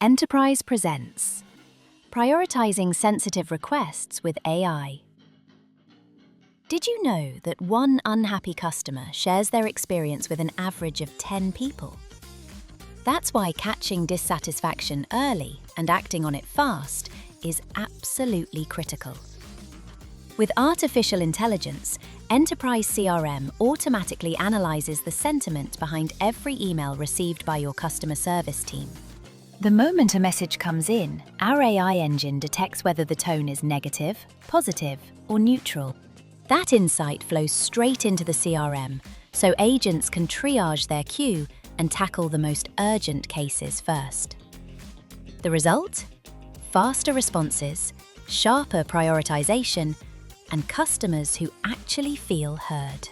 Enterprise presents Prioritizing Sensitive Requests with AI. Did you know that one unhappy customer shares their experience with an average of 10 people? That's why catching dissatisfaction early and acting on it fast is absolutely critical. With artificial intelligence, Enterprise CRM automatically analyzes the sentiment behind every email received by your customer service team. The moment a message comes in, our AI engine detects whether the tone is negative, positive, or neutral. That insight flows straight into the CRM, so agents can triage their queue and tackle the most urgent cases first. The result? Faster responses, sharper prioritization, and customers who actually feel heard.